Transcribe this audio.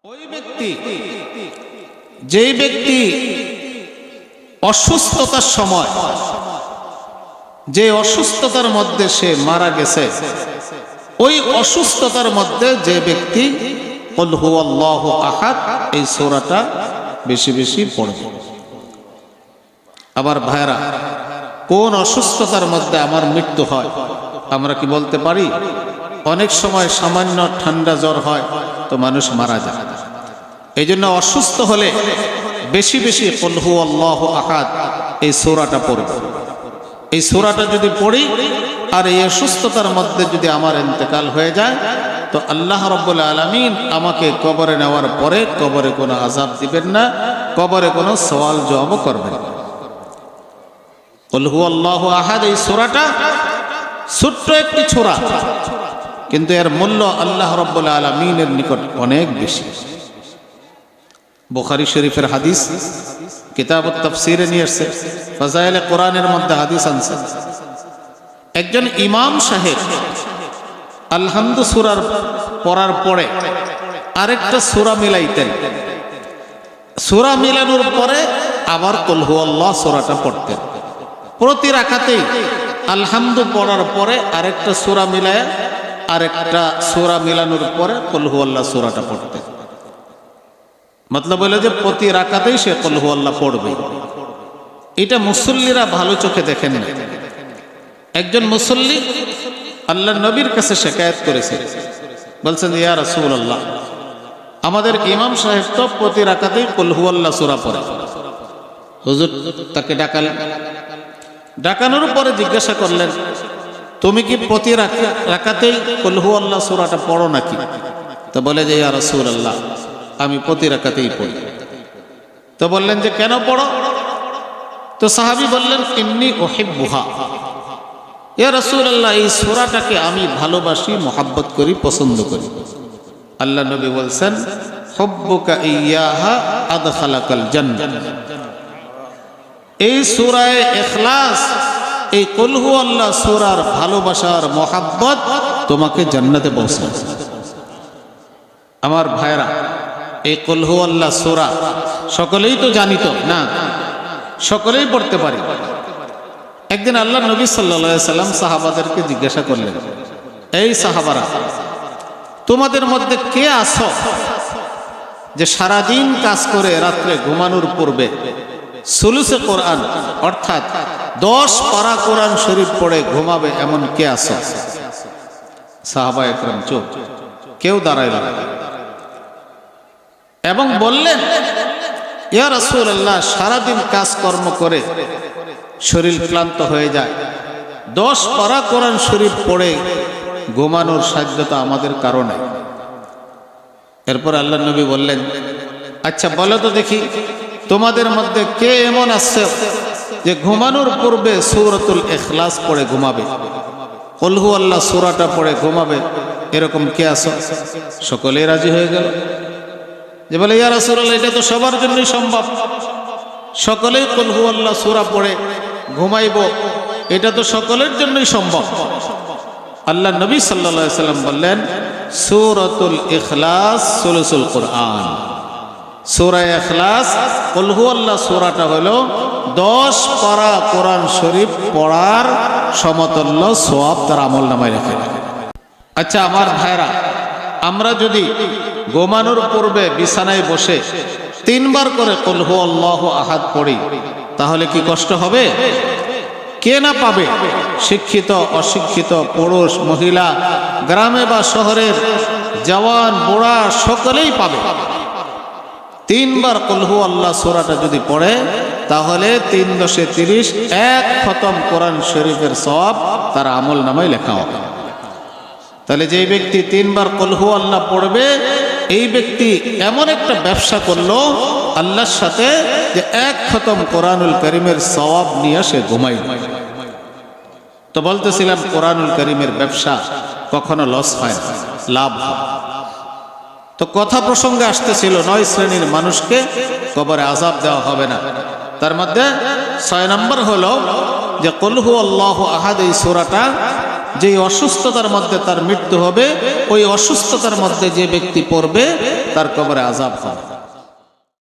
ওই ব্যক্তি যেই ব্যক্তি অসুস্থতার সময় যে অসুস্থতার মধ্যে সে মারা গেছে, ওই অসুস্থতার মধ্যে যে ব্যক্তি কুল হুয়াল্লাহু আহাদ এই সূরাটা বেশি বেশি পড়বে। আবার ভাইরা, কোন অসুস্থতার মধ্যে আমার মৃত্যু হয় আমরা কি বলতে পারি? অনেক সময় সামান্য ঠান্ডা জ্বর হয় তো মানুষ মারা যায়। এই জন্য অসুস্থ হলে বেশি বেশি কুল হুয়াল্লাহু আহাদ এই সূরাটা পড়ব। এই সূরাটা যদি পড়ি আর এই অসুস্থতার মধ্যে যদি আমার ইন্তেকাল হয়ে যায় তো আল্লাহ রাব্বুল আলামিন আমাকে কবরে নেওয়ার পরে কবরে কোনো আযাব দিবেন না, কবরে কোনো সওয়াল জবাবও করবেন না। কুল হুয়াল্লাহু আহাদ এই সূরাটা ছোট্ট একটি সূরা, কিন্তু এর মূল্য আল্লাহ রাব্বুল আলামিনের নিকট অনেক বেশি। বুখারী শরীফের হাদিস, কিতাবুত তাফসীরে নিয়ে আসছে, ফাজাইলে কোরআনের মধ্যে হাদিস আনছে। একজন ইমাম সাহেব আলহামদু সূরার পড়ার পরে আরেকটা সূরা মিলাইতেন, সূরা মিলানোর পরে আবার কুল হুয়াল্লাহ সূরাটা পড়তেন। প্রতি রাকাতেই আলহামদু পড়ার পরে আরেকটা সূরা মিলায় আরেকটা সূরা মিলানোর পরে কুল হুয়াল্লাহ সূরাটা পড়তেন। মতলব হলো যে প্রতি রাকাতেই সে কুল হুয়াল্লাহ পড়বে। এটা মুসল্লিরা ভালো চোখে দেখেন না। একজন মুসল্লি আল্লাহর নবীর কাছে শিকায়াত করেছে, বলছেন ইয়া রাসূলুল্লাহ, আমাদের ইমাম সাহেব তো প্রতি রাকাতেই কুল হুয়াল্লাহ সূরা পড়ে। হুজুর তাকে ডাকালেন, ডাকানোর পরে জিজ্ঞাসা করলেন, তুমি কি প্রতি রাকাতেই কুল হুয়াল্লাহ সূরাটা পড়ো নাকি? তো বলে যে ইয়া রাসূলুল্লাহ, আমি প্রতি রাকাতেই পড়ি। তো বললেন যে কেন পড়ো? তো সাহাবী বললেন ইন্নী উহিব্বুহা, ইয়া রাসূলুল্লাহ, এই সূরাটাকে আমি ভালোবাসি, মোহাব্বত করি, পছন্দ করি। আল্লাহ নবী বলছেন হুব্বুকা ইয়াহা আদখালাকাল জান্নাহ, এই সূরায়ে ইখলাস, এই কুল হুয়াল্লাহ সূরার ভালোবাসার মোহাব্বত তোমাকে জান্নাতে পৌঁছাবে। আমার ভাইরা, এই কুল হুয়াল্লাহ সূরা সকলেই তো জানিত না, সকলেই পড়তে পারি। একদিন আল্লাহ নবী সাল্লাল্লাহু আলাইহি সাল্লাম সাহাবাদেরকে জিজ্ঞাসা করলেন, এই সাহাবারা, তোমাদের মধ্যে কে আছো যে সারাদিন কাজ করে রাত্রে ঘুমানোর পূর্বে সুলুসে কোরআন অর্থাৎ 10 পারা কোরআন শরীফ পড়ে ঘুমাবে, এমন কে আছো? সাহাবা একরাম চুপ, কেউ দাঁড়াইল না এবং বললেন ইয়া রাসূলুল্লাহ, সারাদিন কাজকর্ম করে শরীর ক্লান্ত হয়ে যায়, 10 পারা কোরআন শরীফ পড়ে ঘুমানোর সাধ্যতা আমাদের কারণে। এরপর আল্লাহ নবী বললেন, আচ্ছা বলো তো দেখি, তোমাদের মধ্যে কে এমন আছে যে ঘুমানোর পূর্বে সূরাতুল ইখলাস পড়ে ঘুমাবে, কুল হুয়াল্লাহ সূরাটা পড়ে ঘুমাবে, এরকম কে আছে? সকলেই রাজি হয়ে গেল যে বলে ইয়া রাসূলুল্লাহ, এটা তো সবার জন্যই সম্ভব, সকলেই কুল হুয়াল্লাহ সূরা পড়ে ঘুমাইব, এটা তো সকলের জন্যই সম্ভব। আল্লাহ নবী সাল্লাল্লাহু আলাইহি সাল্লাম বললেন সূরাতুল ইখলাস সুলুসুল কোরআন, সূরা ইখলাস কুল হুয়াল্লাহ সূরাটা হলো 10 পারা কোরআন শরীফ পড়ার সমতুল্য সওয়াব তার আমলনামায় রেখে। আচ্ছা আমার ভাইরা, আমরা যদি ঘুমানোর পূর্বে বিছানায় বসে 3 বার করে কুল হুয়াল্লাহু আহাদ পড়ি তাহলে কি কষ্ট হবে? কে না পাবে? শিক্ষিত অশিক্ষিত, পুরুষ মহিলা, গ্রামে বা শহরের জওয়ান বুড়া সকলেই পাবে। 3 বার কুল হুয়াল্লাহ সূরাটা যদি পড়ে তাহলে 3 × 10 = 30, 1 খতম কোরআন শরীফের সওয়াব তার আমলনামায় লেখা হবে। তাহলে যেই ব্যক্তি 3 বার কুল হুয়াল্লাহ পড়বে, এই ব্যক্তি এমন একটা ব্যবসা করলো আল্লাহর সাথে যে 1 খতম কোরআনুল কারীমের সওয়াব নিয়ে সে ঘুমাইল। তো বলতেছিলাম কোরআনুল কারীমের ব্যবসা কখনো লস হয় না, লাভ হয়। তো কথা প্রসঙ্গে আসতেছিল 9 শ্রেণীর মানুষকে কবরে আযাব দেওয়া হবে না। তার মধ্যে 6 নম্বর হলো যে কুল হুয়াল্লাহু আহাদ এই সূরাটা যেই অসুস্থতার মধ্যে তার মৃত্যু হবে, ওই অসুস্থতার মধ্যে যে ব্যক্তি পড়বে তার কবরে আযাব হবে।